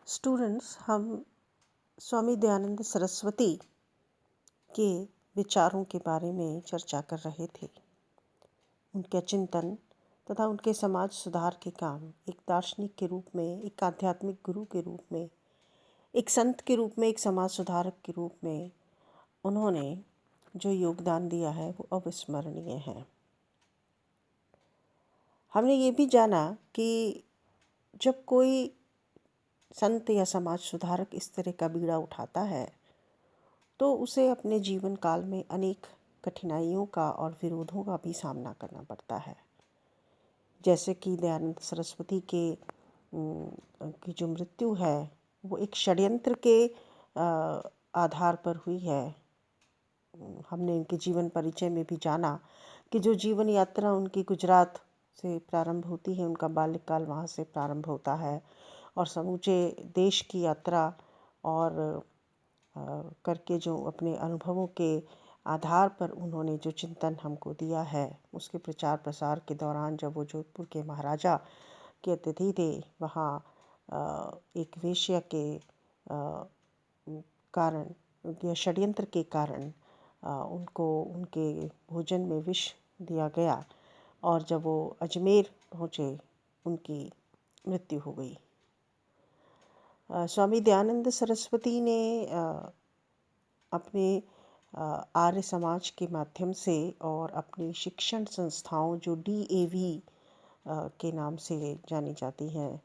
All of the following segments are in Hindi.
स्टूडेंट्स, हम स्वामी दयानंद सरस्वती के विचारों के बारे में चर्चा कर रहे थे। उनके चिंतन तथा उनके समाज सुधार के काम एक दार्शनिक के रूप में, एक आध्यात्मिक गुरु के रूप में, एक संत के रूप में, एक समाज सुधारक के रूप में उन्होंने जो योगदान दिया है वो अविस्मरणीय है। हमने ये भी जाना कि जब कोई संत या समाज सुधारक इस तरह का बीड़ा उठाता है तो उसे अपने जीवन काल में अनेक कठिनाइयों का और विरोधों का भी सामना करना पड़ता है। जैसे कि दयानंद सरस्वती की जो मृत्यु है वो एक षड्यंत्र के आधार पर हुई है। हमने इनके जीवन परिचय में भी जाना कि जो जीवन यात्रा उनकी गुजरात से प्रारंभ होती है, उनका बाल्यकाल वहाँ से प्रारंभ होता है और समूचे देश की यात्रा और करके जो अपने अनुभवों के आधार पर उन्होंने जो चिंतन हमको दिया है, उसके प्रचार प्रसार के दौरान जब वो जोधपुर के महाराजा के अतिथि थे, वहाँ एक वेश्या के कारण या षड्यंत्र के कारण उनको उनके भोजन में विष दिया गया और जब वो अजमेर पहुँचे उनकी मृत्यु हो गई। स्वामी दयानंद सरस्वती ने अपने आर्य समाज के माध्यम से और अपनी शिक्षण संस्थाओं जो DAV के नाम से जानी जाती हैं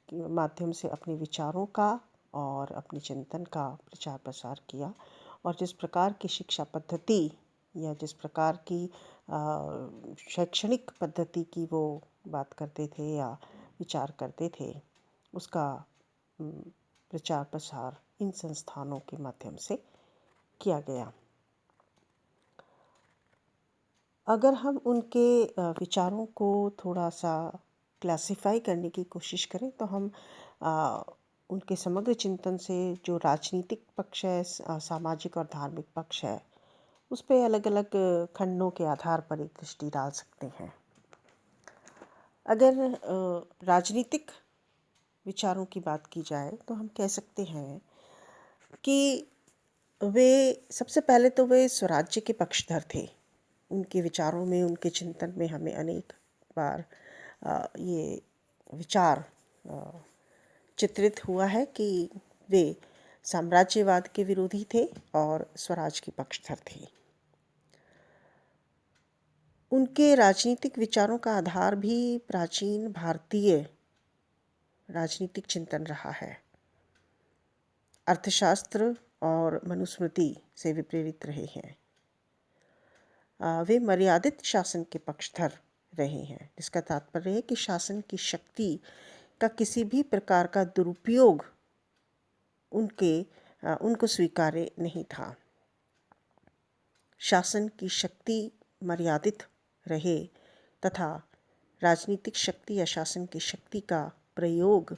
के माध्यम से अपने विचारों का और अपने चिंतन का प्रचार प्रसार किया। और जिस प्रकार की शिक्षा पद्धति या जिस प्रकार की शैक्षणिक पद्धति की वो बात करते थे या विचार करते थे, उसका प्रचार प्रसार इन संस्थानों के माध्यम से किया गया। अगर हम उनके विचारों को थोड़ा सा क्लासिफाई करने की कोशिश करें तो हम उनके समग्र चिंतन से जो राजनीतिक पक्ष है, सामाजिक और धार्मिक पक्ष है, उस पर अलग अलग खंडों के आधार पर एक दृष्टि डाल सकते हैं। अगर राजनीतिक विचारों की बात की जाए तो हम कह सकते हैं कि वे सबसे पहले तो वे स्वराज्य के पक्षधर थे। उनके विचारों में, उनके चिंतन में हमें अनेक बार ये विचार चित्रित हुआ है कि वे साम्राज्यवाद के विरोधी थे और स्वराज के पक्षधर थे। उनके राजनीतिक विचारों का आधार भी प्राचीन भारतीय राजनीतिक चिंतन रहा है। अर्थशास्त्र और मनुस्मृति से वे प्रेरित रहे हैं। वे मर्यादित शासन के पक्षधर रहे हैं, जिसका तात्पर्य है कि शासन की शक्ति का किसी भी प्रकार का दुरुपयोग उनको स्वीकार्य नहीं था। शासन की शक्ति मर्यादित रहे तथा राजनीतिक शक्ति या शासन की शक्ति का प्रयोग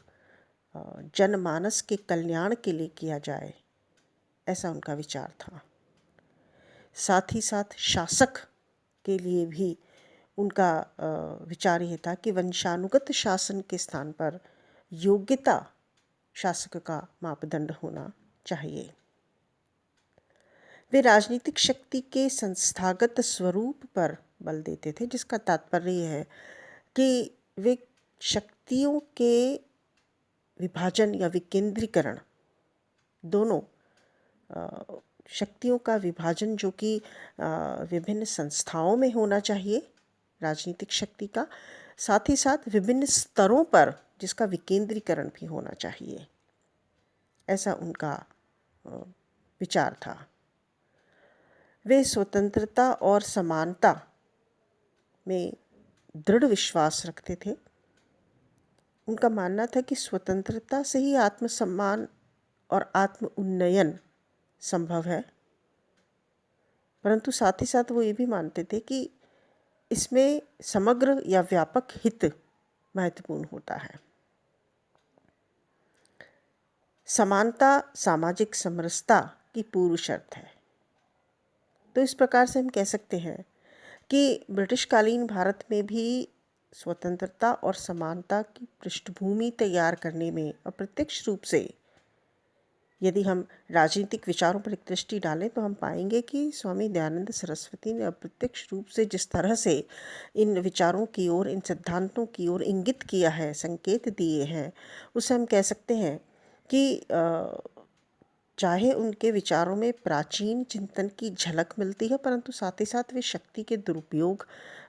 जनमानस के कल्याण के लिए किया जाए, ऐसा उनका विचार था। साथ ही साथ शासक के लिए भी उनका विचार ये था कि वंशानुगत शासन के स्थान पर योग्यता शासक का मापदंड होना चाहिए। वे राजनीतिक शक्ति के संस्थागत स्वरूप पर बल देते थे, जिसका तात्पर्य है कि वे शक्तियों के विभाजन या विकेंद्रीकरण, दोनों शक्तियों का विभाजन जो कि विभिन्न संस्थाओं में होना चाहिए राजनीतिक शक्ति का, साथ ही साथ विभिन्न स्तरों पर जिसका विकेंद्रीकरण भी होना चाहिए, ऐसा उनका विचार था। वे स्वतंत्रता और समानता में दृढ़ विश्वास रखते थे। उनका मानना था कि स्वतंत्रता से ही आत्मसम्मान और आत्म उन्नयन संभव है, परंतु साथ ही साथ वो ये भी मानते थे कि इसमें समग्र या व्यापक हित महत्वपूर्ण होता है। समानता सामाजिक समरसता की पूर्व शर्त है। तो इस प्रकार से हम कह सकते हैं कि ब्रिटिशकालीन भारत में भी स्वतंत्रता और समानता की पृष्ठभूमि तैयार करने में अप्रत्यक्ष रूप से यदि हम राजनीतिक विचारों पर एक दृष्टि डालें तो हम पाएंगे कि स्वामी दयानंद सरस्वती ने अप्रत्यक्ष रूप से जिस तरह से इन विचारों की ओर, इन सिद्धांतों की ओर इंगित किया है, संकेत दिए हैं, उसे हम कह सकते हैं कि चाहे उनके विचारों में प्राचीन चिंतन की झलक मिलती है, परंतु साथ ही साथ वे शक्ति के दुरुपयोग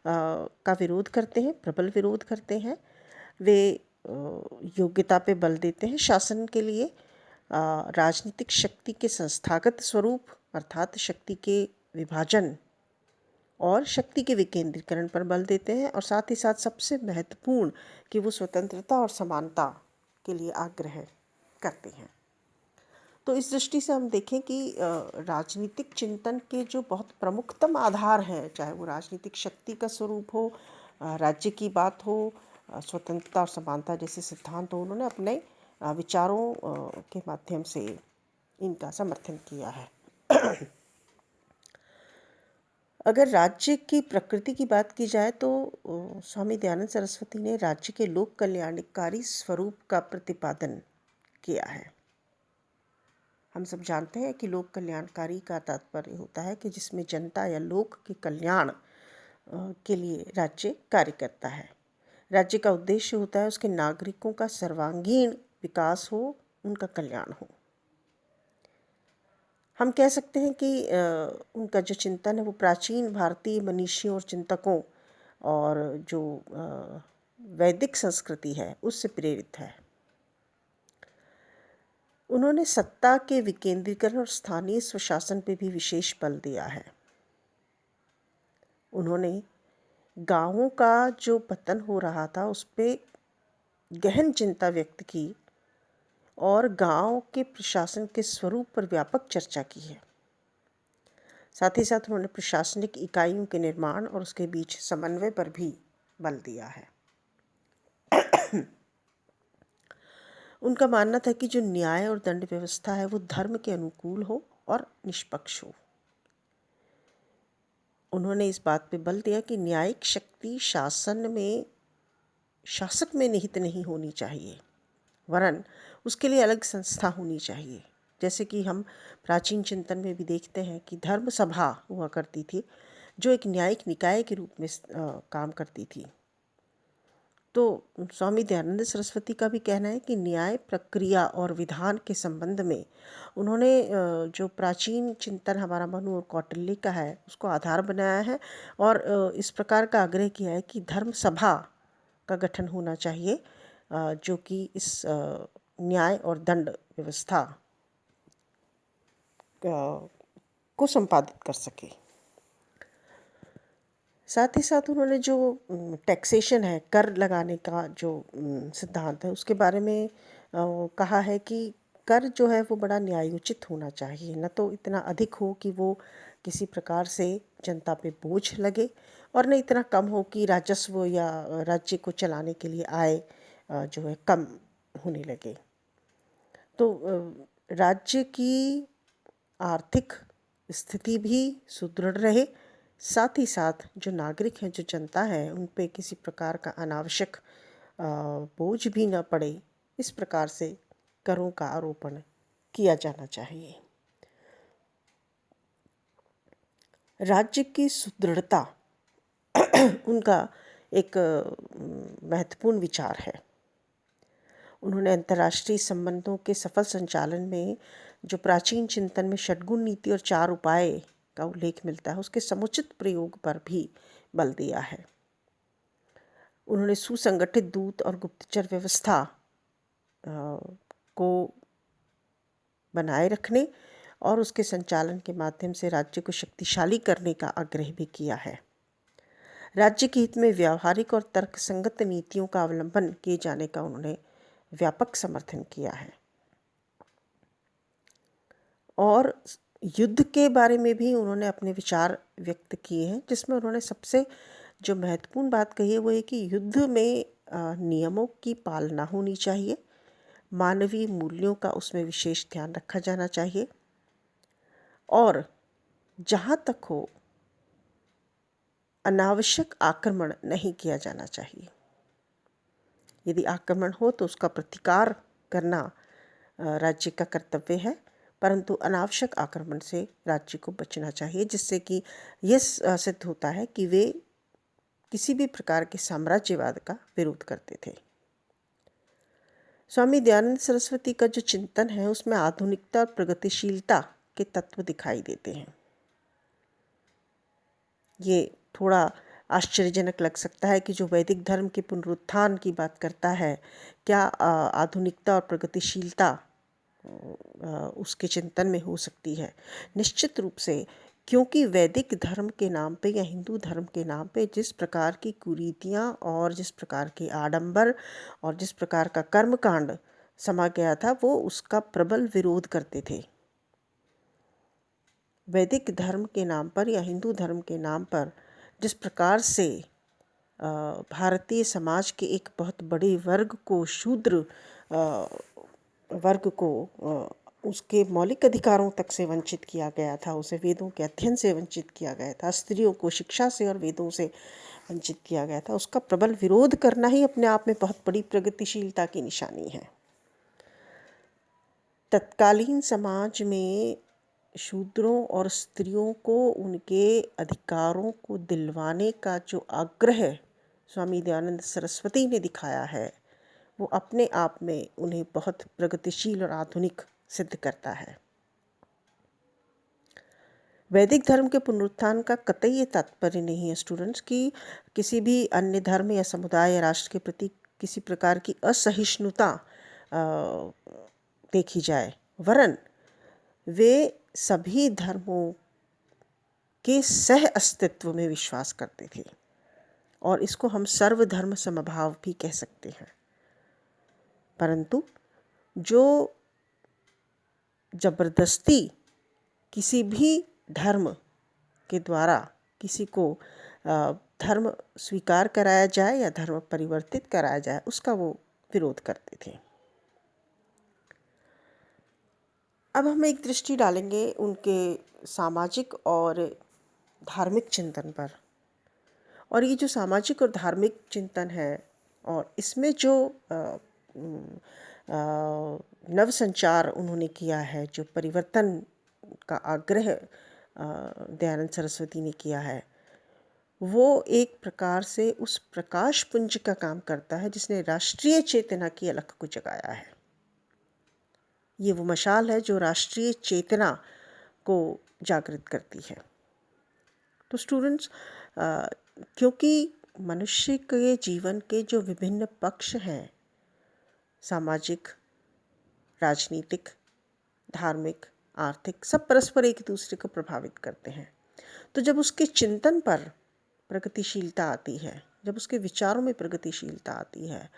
का विरोध करते हैं, प्रबल विरोध करते हैं। वे योग्यता पे बल देते हैं शासन के लिए, राजनीतिक शक्ति के संस्थागत स्वरूप अर्थात शक्ति के विभाजन और शक्ति के विकेंद्रीकरण पर बल देते हैं, और साथ ही साथ सबसे महत्वपूर्ण कि वो स्वतंत्रता और समानता के लिए आग्रह करते हैं। तो इस दृष्टि से हम देखें कि राजनीतिक चिंतन के जो बहुत प्रमुखतम आधार हैं, चाहे वो राजनीतिक शक्ति का स्वरूप हो, राज्य की बात हो, स्वतंत्रता और समानता जैसे सिद्धांत हो, उन्होंने अपने विचारों के माध्यम से इनका समर्थन किया है। अगर राज्य की प्रकृति की बात की जाए तो स्वामी दयानंद सरस्वती ने राज्य के लोक कल्याणकारी स्वरूप का प्रतिपादन किया है। हम सब जानते हैं कि लोक कल्याणकारी का तात्पर्य होता है कि जिसमें जनता या लोक के कल्याण के लिए राज्य कार्य करता है। राज्य का उद्देश्य होता है उसके नागरिकों का सर्वांगीण विकास हो, उनका कल्याण हो। हम कह सकते हैं कि उनका जो चिंतन है वो प्राचीन भारतीय मनीषियों और चिंतकों और जो वैदिक संस्कृति है उससे प्रेरित है। उन्होंने सत्ता के विकेंद्रीकरण और स्थानीय स्वशासन पर भी विशेष बल दिया है। उन्होंने गांवों का जो पतन हो रहा था उस पर गहन चिंता व्यक्त की और गांव के प्रशासन के स्वरूप पर व्यापक चर्चा की है। साथ ही साथ उन्होंने प्रशासनिक इकाइयों के निर्माण और उसके बीच समन्वय पर भी बल दिया है। उनका मानना था कि जो न्याय और दंड व्यवस्था है वो धर्म के अनुकूल हो और निष्पक्ष हो। उन्होंने इस बात पे बल दिया कि न्यायिक शक्ति शासक में निहित नहीं होनी चाहिए, वरन उसके लिए अलग संस्था होनी चाहिए। जैसे कि हम प्राचीन चिंतन में भी देखते हैं कि धर्म सभा हुआ करती थी जो एक न्यायिक निकाय के रूप में काम करती थी। तो स्वामी दयानंद सरस्वती का भी कहना है कि न्याय प्रक्रिया और विधान के संबंध में उन्होंने जो प्राचीन चिंतन हमारा मनु और कौटिल्य का है उसको आधार बनाया है और इस प्रकार का आग्रह किया है कि धर्म सभा का गठन होना चाहिए जो कि इस न्याय और दंड व्यवस्था को संपादित कर सके। साथ ही साथ उन्होंने जो टैक्सेशन है, कर लगाने का जो सिद्धांत है उसके बारे में कहा है कि कर जो है वो बड़ा न्यायोचित होना चाहिए, न तो इतना अधिक हो कि वो किसी प्रकार से जनता पे बोझ लगे और न इतना कम हो कि राजस्व या राज्य को चलाने के लिए आय जो है कम होने लगे। तो राज्य की आर्थिक स्थिति भी सुदृढ़ रहे, साथ ही साथ जो नागरिक हैं, जो जनता है, उन पे किसी प्रकार का अनावश्यक बोझ भी न पड़े, इस प्रकार से करों का आरोपण किया जाना चाहिए। राज्य की सुदृढ़ता उनका एक महत्वपूर्ण विचार है। उन्होंने अंतर्राष्ट्रीय संबंधों के सफल संचालन में जो प्राचीन चिंतन में षड्गुण नीति और 4 उपाय का उल्लेख मिलता है उसके समुचित प्रयोग पर भी बल दिया है। उन्होंने सुसंगठित दूत और गुप्तचर व्यवस्था को बनाए रखने और उसके संचालन के माध्यम से राज्य को शक्तिशाली करने का आग्रह भी किया है। राज्य के हित में व्यावहारिक और तर्कसंगत नीतियों का अवलंबन किए जाने का उन्होंने व्यापक समर्थन किया है। और युद्ध के बारे में भी उन्होंने अपने विचार व्यक्त किए हैं, जिसमें उन्होंने सबसे जो महत्वपूर्ण बात कही है वो है कि युद्ध में नियमों की पालना होनी चाहिए, मानवीय मूल्यों का उसमें विशेष ध्यान रखा जाना चाहिए और जहाँ तक हो अनावश्यक आक्रमण नहीं किया जाना चाहिए। यदि आक्रमण हो तो उसका प्रतिकार करना राज्य का कर्तव्य है, परंतु अनावश्यक आक्रमण से राज्य को बचना चाहिए, जिससे कि यह सिद्ध होता है कि वे किसी भी प्रकार के साम्राज्यवाद का विरोध करते थे। स्वामी दयानंद सरस्वती का जो चिंतन है उसमें आधुनिकता और प्रगतिशीलता के तत्व दिखाई देते हैं। ये थोड़ा आश्चर्यजनक लग सकता है कि जो वैदिक धर्म के पुनरुत्थान की बात करता है, क्या आधुनिकता और प्रगतिशीलता उसके चिंतन में हो सकती है। निश्चित रूप से, क्योंकि वैदिक धर्म के नाम पे या हिंदू धर्म के नाम पे जिस प्रकार की कुरीतियाँ और जिस प्रकार के आडंबर और जिस प्रकार का कर्मकांड समा गया था, वो उसका प्रबल विरोध करते थे। वैदिक धर्म के नाम पर या हिंदू धर्म के नाम पर जिस प्रकार से भारतीय समाज के एक बहुत बड़े वर्ग को, शूद्र वर्ग को, उसके मौलिक अधिकारों तक से वंचित किया गया था, उसे वेदों के अध्ययन से वंचित किया गया था, स्त्रियों को शिक्षा से और वेदों से वंचित किया गया था, उसका प्रबल विरोध करना ही अपने आप में बहुत बड़ी प्रगतिशीलता की निशानी है। तत्कालीन समाज में शूद्रों और स्त्रियों को उनके अधिकारों को दिलवाने का जो आग्रह स्वामी दयानंद सरस्वती ने दिखाया है, वो अपने आप में उन्हें बहुत प्रगतिशील और आधुनिक सिद्ध करता है। वैदिक धर्म के पुनरुत्थान का कतई ये तात्पर्य नहीं है स्टूडेंट्स कि किसी भी अन्य धर्म या समुदाय या राष्ट्र के प्रति किसी प्रकार की असहिष्णुता देखी जाए, वरन वे सभी धर्मों के सह अस्तित्व में विश्वास करते थे, और इसको हम सर्वधर्म समभाव भी कह सकते हैं। परंतु जो जबरदस्ती किसी भी धर्म के द्वारा किसी को धर्म स्वीकार कराया जाए या धर्म परिवर्तित कराया जाए, उसका वो विरोध करते थे। अब हम एक दृष्टि डालेंगे उनके सामाजिक और धार्मिक चिंतन पर। और ये जो सामाजिक और धार्मिक चिंतन है, और इसमें जो नवसंचार उन्होंने किया है, जो परिवर्तन का आग्रह दयानंद सरस्वती ने किया है, वो एक प्रकार से उस प्रकाश पुंज का काम करता है जिसने राष्ट्रीय चेतना की अलख को जगाया है। ये वो मशाल है जो राष्ट्रीय चेतना को जागृत करती है। तो स्टूडेंट्स, क्योंकि मनुष्य के जीवन के जो विभिन्न पक्ष हैं, सामाजिक, राजनीतिक, धार्मिक, आर्थिक, सब परस्पर एक दूसरे को प्रभावित करते हैं। तो जब उसके चिंतन पर प्रगतिशीलता आती है, जब उसके विचारों में प्रगतिशीलता आती है,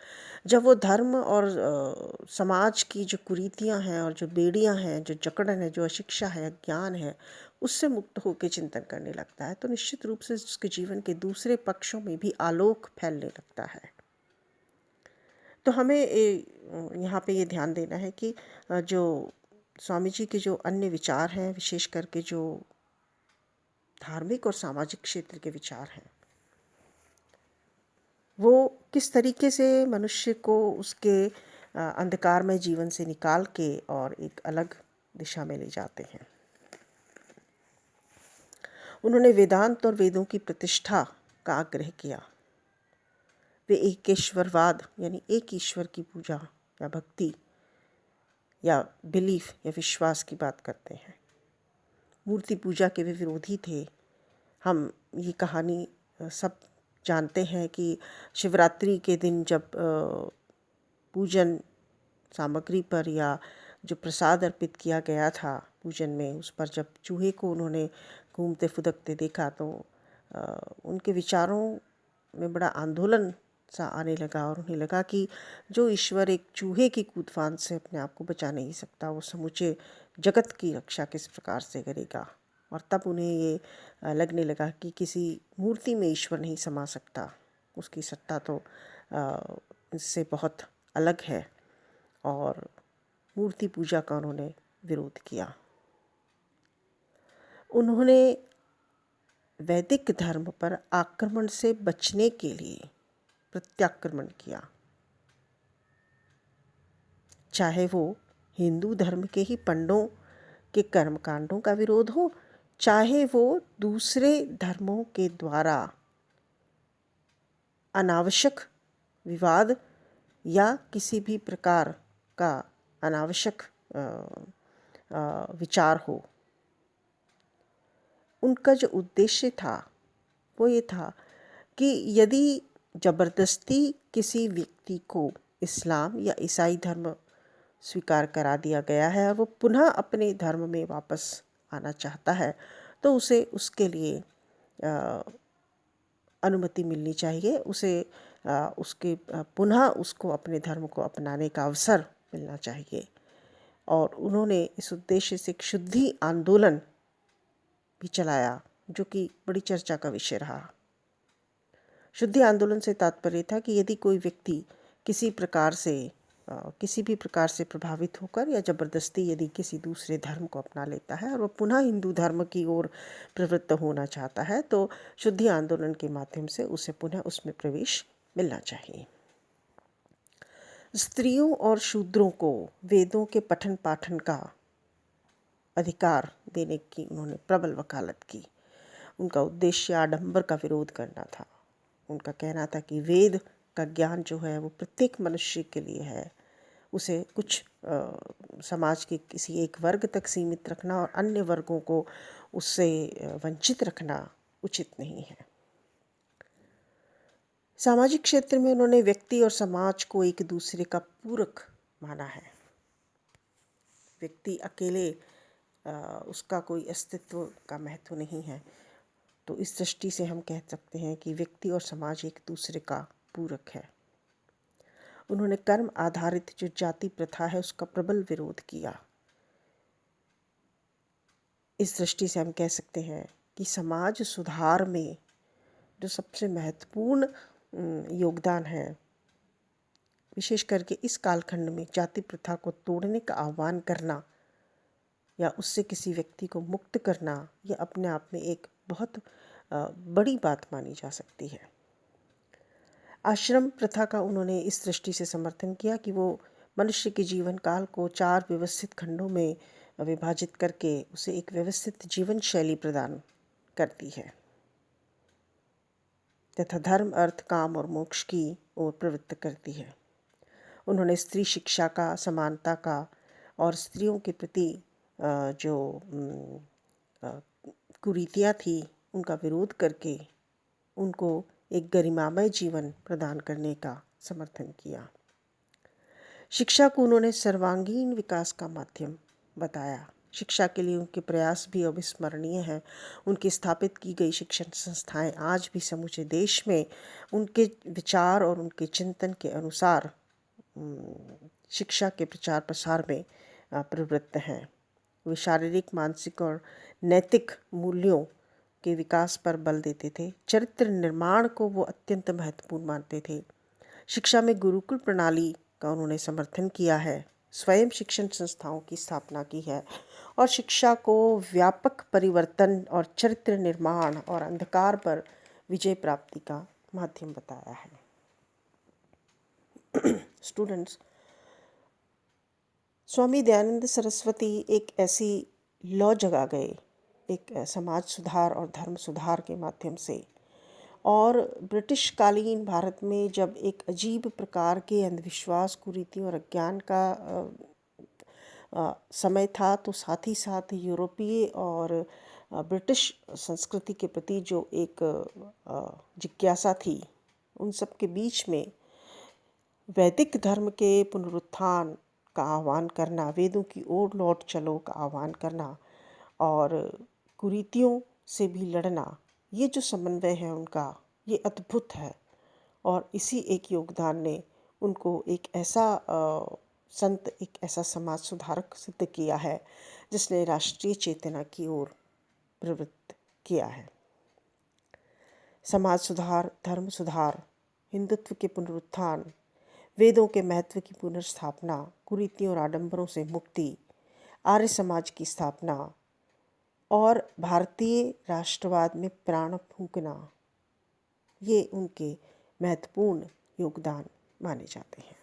जब वो धर्म और समाज की जो कुरीतियाँ हैं और जो बेड़ियाँ हैं, जो जकड़न है, जो अशिक्षा है, अज्ञान है, उससे मुक्त होकर चिंतन करने लगता है, तो निश्चित रूप से उसके जीवन के दूसरे पक्षों में भी आलोक फैलने लगता है। तो हमें यहाँ पे ये ध्यान देना है कि जो स्वामी जी के जो अन्य विचार हैं, विशेष करके जो धार्मिक और सामाजिक क्षेत्र के विचार हैं, वो किस तरीके से मनुष्य को उसके अंधकारमय जीवन से निकाल के और एक अलग दिशा में ले जाते हैं। उन्होंने वेदांत और वेदों की प्रतिष्ठा का आग्रह किया। वे एकेश्वरवाद यानी एक ईश्वर की पूजा या भक्ति या बिलीफ या विश्वास की बात करते हैं। मूर्ति पूजा के वे विरोधी थे। हम ये कहानी सब जानते हैं कि शिवरात्रि के दिन जब पूजन सामग्री पर या जो प्रसाद अर्पित किया गया था पूजन में, उस पर जब चूहे को उन्होंने घूमते फुदकते देखा, तो उनके विचारों में बड़ा आंदोलन सा आने लगा, और उन्हें लगा कि जो ईश्वर एक चूहे की कूदफान से अपने आप को बचा नहीं सकता, वो समूचे जगत की रक्षा किस प्रकार से करेगा। और तब उन्हें ये लगने लगा कि किसी मूर्ति में ईश्वर नहीं समा सकता, उसकी सत्ता तो इससे बहुत अलग है, और मूर्ति पूजा का उन्होंने विरोध किया। उन्होंने वैदिक धर्म पर आक्रमण से बचने के लिए प्रत्याक्रमण किया। चाहे वो हिंदू धर्म के ही पंडों के कर्मकांडों का विरोध हो, चाहे वो दूसरे धर्मों के द्वारा अनावश्यक विवाद या किसी भी प्रकार का अनावश्यक विचार हो। उनका जो उद्देश्य था वो ये था कि यदि ज़बरदस्ती किसी व्यक्ति को इस्लाम या ईसाई धर्म स्वीकार करा दिया गया है और वो पुनः अपने धर्म में वापस आना चाहता है, तो उसे उसके लिए अनुमति मिलनी चाहिए, उसे उसके पुनः उसको अपने धर्म को अपनाने का अवसर मिलना चाहिए। और उन्होंने इस उद्देश्य से एक शुद्धि आंदोलन भी चलाया, जो कि बड़ी चर्चा का विषय रहा। शुद्धि आंदोलन से तात्पर्य था कि यदि कोई व्यक्ति किसी भी प्रकार से प्रभावित होकर या ज़बरदस्ती यदि किसी दूसरे धर्म को अपना लेता है और वह पुनः हिंदू धर्म की ओर प्रवृत्त होना चाहता है, तो शुद्धि आंदोलन के माध्यम से उसे पुनः उसमें प्रवेश मिलना चाहिए। स्त्रियों और शूद्रों को वेदों के पठन पाठन का अधिकार देने की उन्होंने प्रबल वकालत की। उनका उद्देश्य आडंबर का विरोध करना था। उनका कहना था कि वेद का ज्ञान जो है वो प्रत्येक मनुष्य के लिए है, उसे कुछ समाज के किसी एक वर्ग तक सीमित रखना और अन्य वर्गों को उससे वंचित रखना उचित नहीं है। सामाजिक क्षेत्र में उन्होंने व्यक्ति और समाज को एक दूसरे का पूरक माना है। व्यक्ति अकेले उसका कोई अस्तित्व का महत्व नहीं है, तो इस दृष्टि से हम कह सकते हैं कि व्यक्ति और समाज एक दूसरे का पूरक है। उन्होंने कर्म आधारित जो जाति प्रथा है उसका प्रबल विरोध किया। इस दृष्टि से हम कह सकते हैं कि समाज सुधार में जो सबसे महत्वपूर्ण योगदान है, विशेष करके इस कालखंड में जाति प्रथा को तोड़ने का आह्वान करना या उससे किसी व्यक्ति को मुक्त करना, यह अपने आप में एक बहुत बड़ी बात मानी जा सकती है। आश्रम प्रथा का उन्होंने इस दृष्टि से समर्थन किया कि वो मनुष्य के जीवन काल को 4 व्यवस्थित खंडों में विभाजित करके उसे एक व्यवस्थित जीवन शैली प्रदान करती है तथा धर्म, अर्थ, काम और मोक्ष की ओर प्रवृत्त करती है। उन्होंने स्त्री शिक्षा का, समानता का और स्त्रियों के प्रति जो कुरीतियाँ थी उनका विरोध करके उनको एक गरिमामय जीवन प्रदान करने का समर्थन किया। शिक्षा को उन्होंने सर्वांगीण विकास का माध्यम बताया। शिक्षा के लिए उनके प्रयास भी अविस्मरणीय हैं। उनकी स्थापित की गई शिक्षण संस्थाएं आज भी समूचे देश में उनके विचार और उनके चिंतन के अनुसार शिक्षा के प्रचार प्रसार में प्रवृत्त हैं। वे शारीरिक, मानसिक और नैतिक मूल्यों के विकास पर बल देते थे। चरित्र निर्माण को वो अत्यंत महत्वपूर्ण मानते थे। शिक्षा में गुरुकुल प्रणाली का उन्होंने समर्थन किया है, स्वयं शिक्षण संस्थाओं की स्थापना की है और शिक्षा को व्यापक परिवर्तन और चरित्र निर्माण और अंधकार पर विजय प्राप्ति का माध्यम बताया है। स्टूडेंट्स, स्वामी दयानंद सरस्वती एक ऐसी लौ जगा गए, एक समाज सुधार और धर्म सुधार के माध्यम से। और ब्रिटिश कालीन भारत में जब एक अजीब प्रकार के अंधविश्वास, कुरीतियों और अज्ञान का समय था, तो साथ ही साथ यूरोपीय और ब्रिटिश संस्कृति के प्रति जो एक जिज्ञासा थी, उन सब के बीच में वैदिक धर्म के पुनरुत्थान का आह्वान करना, वेदों की ओर लौट चलो का आह्वान करना और कुरीतियों से भी लड़ना, ये जो समन्वय है उनका, ये अद्भुत है। और इसी एक योगदान ने उनको एक ऐसा संत, एक ऐसा समाज सुधारक सिद्ध किया है जिसने राष्ट्रीय चेतना की ओर प्रवृत्त किया है। समाज सुधार, धर्म सुधार, हिंदुत्व के पुनरुत्थान, वेदों के महत्व की पुनर्स्थापना, कुरीतियों और आडंबरों से मुक्ति, आर्य समाज की स्थापना और भारतीय राष्ट्रवाद में प्राण फूंकना, ये उनके महत्वपूर्ण योगदान माने जाते हैं।